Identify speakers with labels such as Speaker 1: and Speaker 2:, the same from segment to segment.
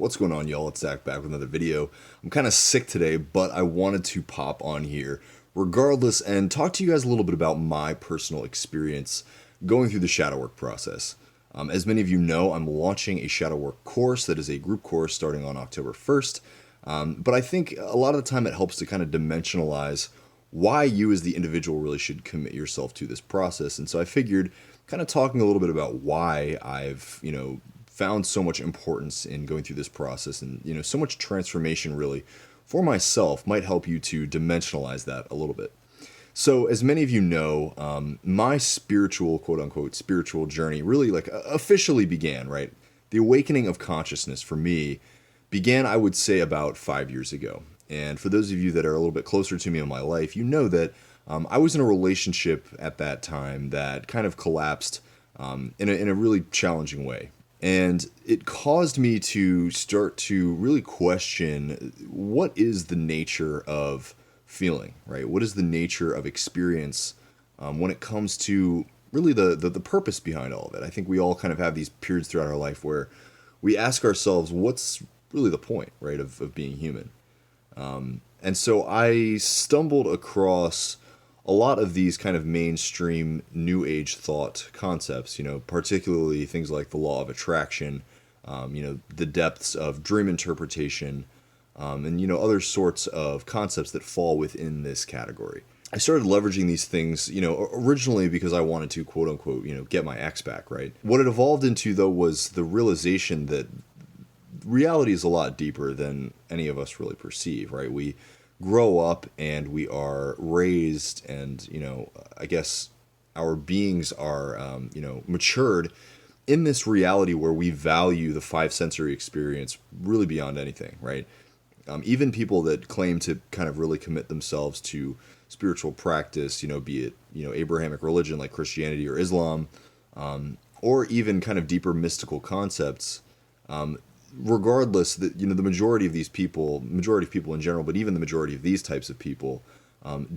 Speaker 1: What's going on, y'all? It's Zach back with another video. I'm kind of sick today, but I wanted to pop on here regardless and talk to you guys a little bit about my personal experience going through the shadow work process. As many of you know, I'm launching a shadow work course that is a group course starting on October 1st. But I think a lot of the time it helps to kind of dimensionalize why you as the individual really should commit yourself to this process. And so I figured kind of talking a little bit about why I've, found so much importance in going through this process and, so much transformation really for myself might help you to dimensionalize that a little bit. So as many of you know, my spiritual, quote unquote, spiritual journey really officially began, right? The awakening of consciousness for me began, I would say, about 5 years ago. And for those of you that are a little bit closer to me in my life, you know that I was in a relationship at that time that kind of collapsed in a really challenging way. And it caused me to start to really question what is the nature of feeling, right? What is the nature of experience when it comes to really the purpose behind all of it? I think we all kind of have these periods throughout our life where we ask ourselves, what's really the point, right, of being human? And so I stumbled across a lot of these kind of mainstream new age thought concepts, particularly things like the law of attraction, the depths of dream interpretation, and, other sorts of concepts that fall within this category. I started leveraging these things, originally because I wanted to, quote unquote, get my ex back, right? What it evolved into, though, was the realization that reality is a lot deeper than any of us really perceive, right? We grow up and we are raised and, I guess our beings are, matured in this reality where we value the five sensory experience really beyond anything, right? Even people that claim to kind of really commit themselves to spiritual practice, be it, Abrahamic religion like Christianity or Islam, or even kind of deeper mystical concepts, regardless, that the majority of people in general, but even the majority of these types of people,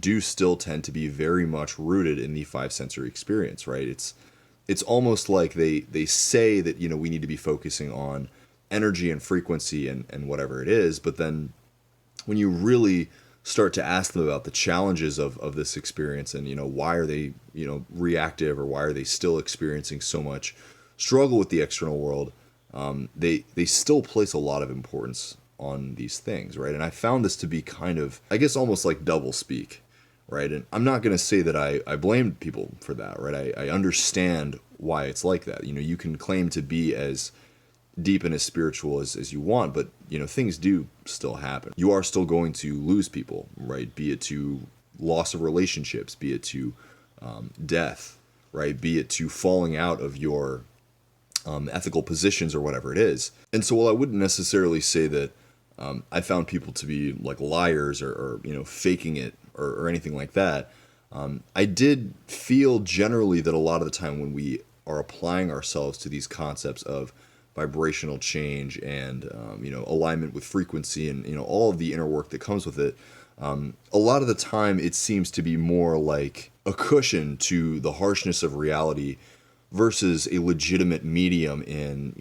Speaker 1: do still tend to be very much rooted in the five sensory experience, right? It's almost like they say that we need to be focusing on energy and frequency and whatever it is, but then when you really start to ask them about the challenges of this experience and why are they reactive, or why are they still experiencing so much struggle with the external world, they still place a lot of importance on these things, right? And I found this to be kind of, I guess, almost like double speak, right? And I'm not going to say that I blame people for that, right? I understand why it's like that. You can claim to be as deep and as spiritual as you want, but things do still happen. You are still going to lose people, right? Be it to loss of relationships, be it to death, right? Be it to falling out of your ethical positions or whatever it is. And so while I wouldn't necessarily say that I found people to be like liars or faking it or anything like that, I did feel generally that a lot of the time when we are applying ourselves to these concepts of vibrational change and alignment with frequency and all of the inner work that comes with it, a lot of the time it seems to be more like a cushion to the harshness of reality versus a legitimate medium in,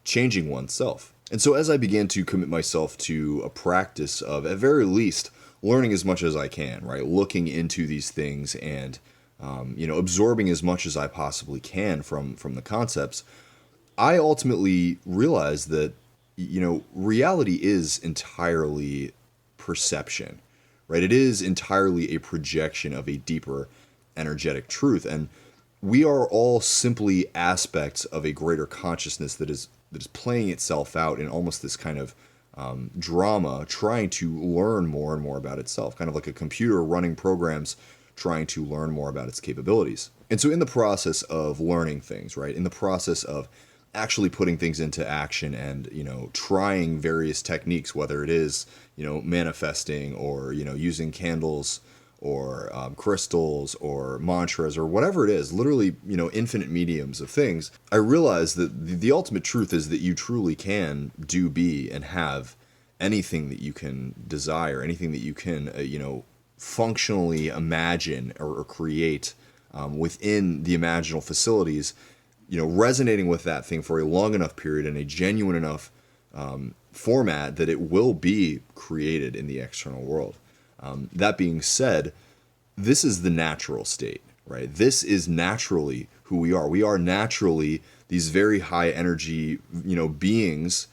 Speaker 1: changing oneself. And so as I began to commit myself to a practice of, at very least, learning as much as I can, right? Looking into these things and, absorbing as much as I possibly can from the concepts, I ultimately realized that, reality is entirely perception, right? It is entirely a projection of a deeper energetic truth. And we are all simply aspects of a greater consciousness that is playing itself out in almost this kind of drama, trying to learn more and more about itself, kind of like a computer running programs trying to learn more about its capabilities. And so in the process of learning things, right, in the process of actually putting things into action and, trying various techniques, whether it is, manifesting or, using candles or crystals or mantras or whatever it is, literally, infinite mediums of things, I realized that the ultimate truth is that you truly can do, be, and have anything that you can desire, anything that you can, functionally imagine or create within the imaginal facilities, resonating with that thing for a long enough period and a genuine enough format that it will be created in the external world. That being said, this is the natural state, right? This is naturally who we are. We are naturally these very high energy, beings,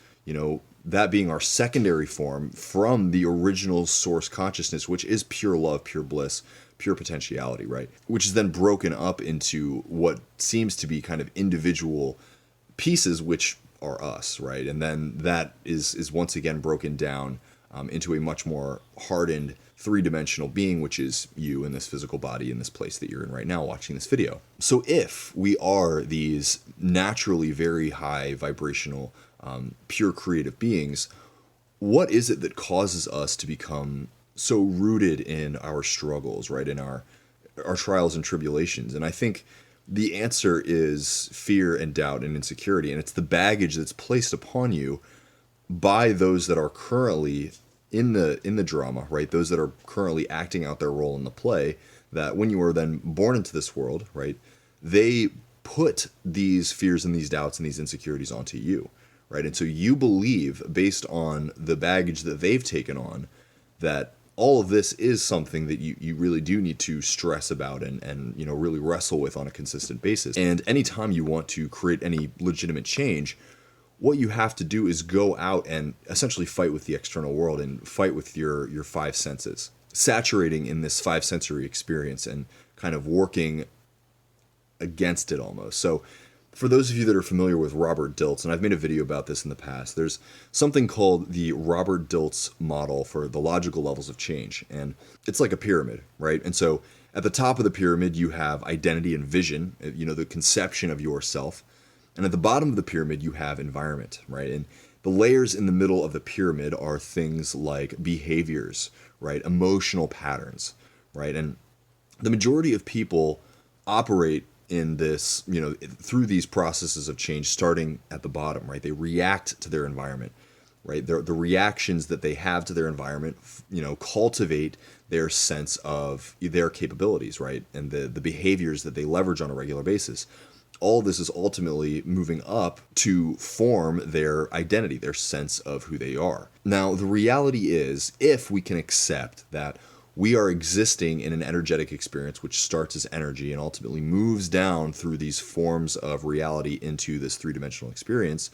Speaker 1: that being our secondary form from the original source consciousness, which is pure love, pure bliss, pure potentiality, right? Which is then broken up into what seems to be kind of individual pieces, which are us, right? And then that is once again broken down into a much more hardened three-dimensional being, which is you in this physical body in this place that you're in right now watching this video. So if we are these naturally very high vibrational, pure creative beings, what is it that causes us to become so rooted in our struggles, right? In our trials and tribulations? And I think the answer is fear and doubt and insecurity. And it's the baggage that's placed upon you by those that are currently in the drama, right? Those that are currently acting out their role in the play, that when you were then born into this world, right, they put these fears and these doubts and these insecurities onto you, right? And so you believe, based on the baggage that they've taken on, that all of this is something that you really do need to stress about and really wrestle with on a consistent basis. And anytime you want to create any legitimate change, what you have to do is go out and essentially fight with the external world and fight with your five senses, saturating in this five sensory experience and kind of working against it almost. So for those of you that are familiar with Robert Dilts, and I've made a video about this in the past, there's something called the Robert Dilts model for the logical levels of change. And it's like a pyramid, right? And so at the top of the pyramid, you have identity and vision, the conception of yourself. And at the bottom of the pyramid, you have environment, right? And the layers in the middle of the pyramid are things like behaviors, right? Emotional patterns, right? And the majority of people operate in this, through these processes of change starting at the bottom, right? They react to their environment, right? The reactions that they have to their environment, cultivate their sense of their capabilities, right? And the behaviors that they leverage on a regular basis. All this is ultimately moving up to form their identity, their sense of who they are. Now, the reality is, if we can accept that we are existing in an energetic experience which starts as energy and ultimately moves down through these forms of reality into this three-dimensional experience,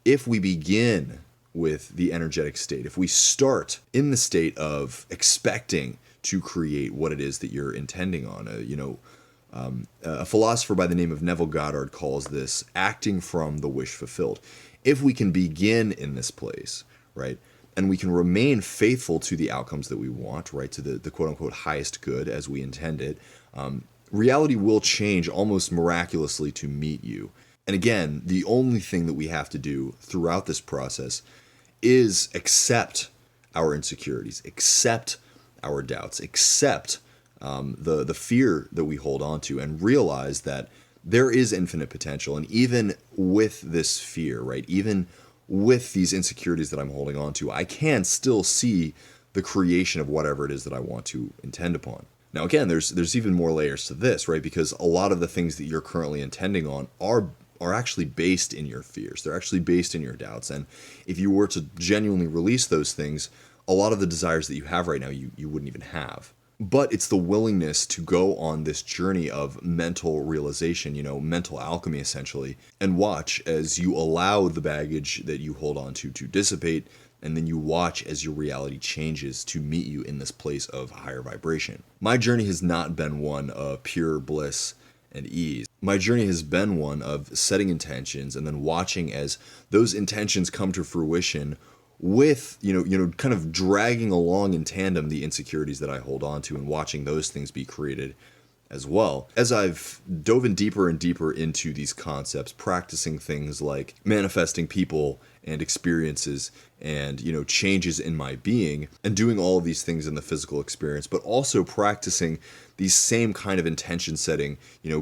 Speaker 1: if we begin with the energetic state, if we start in the state of expecting to create what it is that you're intending on, a philosopher by the name of Neville Goddard calls this acting from the wish fulfilled. If we can begin in this place, right, and we can remain faithful to the outcomes that we want, right, to the quote-unquote highest good as we intend it, reality will change almost miraculously to meet you. And again, the only thing that we have to do throughout this process is accept our insecurities, accept our doubts, accept the fear that we hold on to, and realize that there is infinite potential. And even with this fear, right, even with these insecurities that I'm holding on to, I can still see the creation of whatever it is that I want to intend upon. Now, again, there's even more layers to this, right? Because a lot of the things that you're currently intending on are actually based in your fears. They're actually based in your doubts. And if you were to genuinely release those things, a lot of the desires that you have right now, you wouldn't even have. But it's the willingness to go on this journey of mental realization, mental alchemy essentially, and watch as you allow the baggage that you hold on to dissipate, and then you watch as your reality changes to meet you in this place of higher vibration. My journey has not been one of pure bliss and ease. My journey has been one of setting intentions and then watching as those intentions come to fruition, with kind of dragging along in tandem the insecurities that I hold on to, and watching those things be created as well. As I've dove in deeper and deeper into these concepts, practicing things like manifesting people and experiences and changes in my being, and doing all of these things in the physical experience, but also practicing these same kind of intention setting,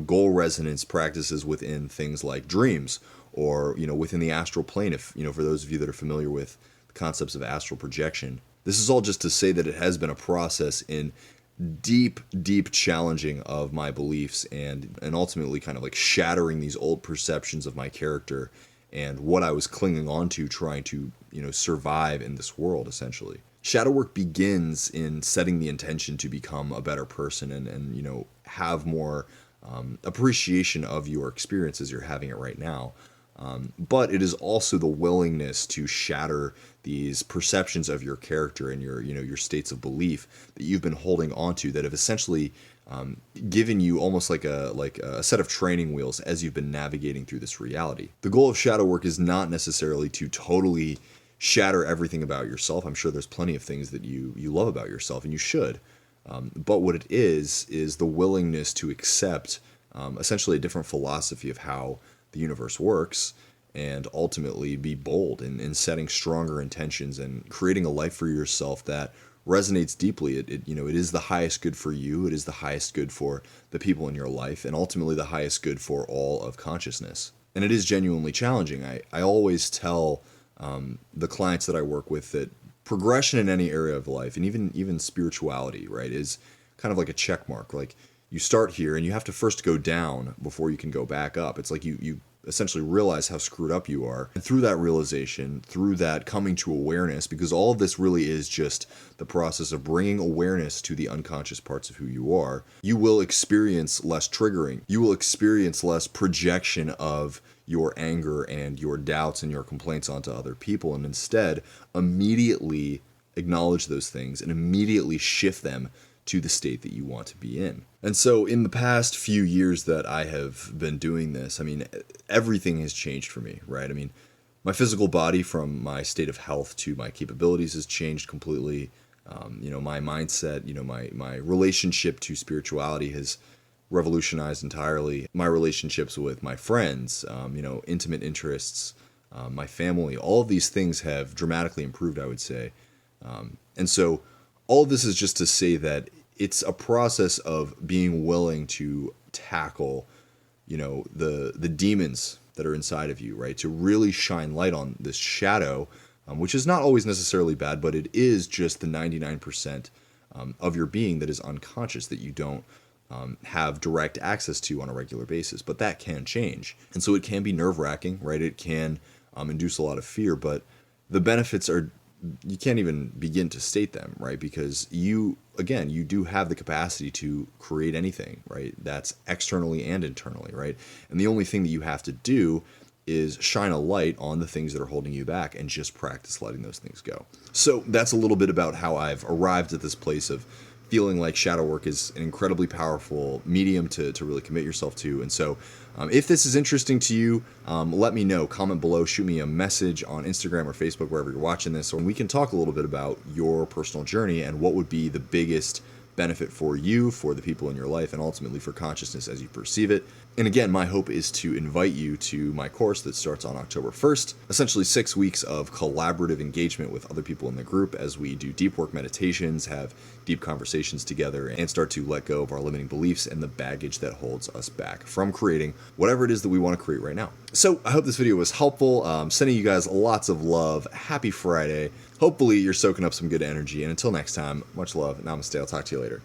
Speaker 1: goal resonance practices within things like dreams, or within the astral plane, if for those of you that are familiar with concepts of astral projection. This is all just to say that it has been a process in deep challenging of my beliefs and ultimately kind of like shattering these old perceptions of my character and what I was clinging on to, trying to, survive in this world, essentially. Shadow work begins in setting the intention to become a better person and have more appreciation of your experience as you're having it right now. But it is also the willingness to shatter these perceptions of your character and your states of belief that you've been holding onto that have essentially given you almost like a set of training wheels as you've been navigating through this reality. The goal of shadow work is not necessarily to totally shatter everything about yourself. I'm sure there's plenty of things that you love about yourself, and you should. But what it is the willingness to accept essentially a different philosophy of how the universe works, and ultimately be bold in setting stronger intentions and creating a life for yourself that resonates deeply. It is the highest good for you. It is the highest good for the people in your life, and ultimately the highest good for all of consciousness. And it is genuinely challenging. I always tell the clients that I work with that progression in any area of life, and even spirituality, right, is kind of like a check mark. Like, you start here and you have to first go down before you can go back up. It's like you essentially realize how screwed up you are. And through that realization, through that coming to awareness, because all of this really is just the process of bringing awareness to the unconscious parts of who you are, you will experience less triggering. You will experience less projection of your anger and your doubts and your complaints onto other people, and instead immediately acknowledge those things and immediately shift them to the state that you want to be in. And so in the past few years that I have been doing this, I mean, everything has changed for me, right? I mean, my physical body, from my state of health to my capabilities, has changed completely. My mindset, my relationship to spirituality has revolutionized entirely. My relationships with my friends, intimate interests, my family, all of these things have dramatically improved, I would say. And so all of this is just to say that it's a process of being willing to tackle, the demons that are inside of you, right? To really shine light on this shadow, which is not always necessarily bad, but it is just the 99% of your being that is unconscious, that you don't have direct access to on a regular basis. But that can change. And so it can be nerve-wracking, right? It can induce a lot of fear, but the benefits are, you can't even begin to state them, right? Because you do have the capacity to create anything, right? That's externally and internally, right? And the only thing that you have to do is shine a light on the things that are holding you back and just practice letting those things go. So that's a little bit about how I've arrived at this place of feeling like shadow work is an incredibly powerful medium to really commit yourself to. And so if this is interesting to you, let me know. Comment below, shoot me a message on Instagram or Facebook, wherever you're watching this, and we can talk a little bit about your personal journey and what would be the biggest benefit for you, for the people in your life, and ultimately for consciousness as you perceive it. And again, my hope is to invite you to my course that starts on October 1st, essentially 6 weeks of collaborative engagement with other people in the group as we do deep work meditations, have deep conversations together, and start to let go of our limiting beliefs and the baggage that holds us back from creating whatever it is that we want to create right now. So I hope this video was helpful. Sending you guys lots of love. Happy Friday. Hopefully you're soaking up some good energy. And until next time, much love. Namaste. I'll talk to you later.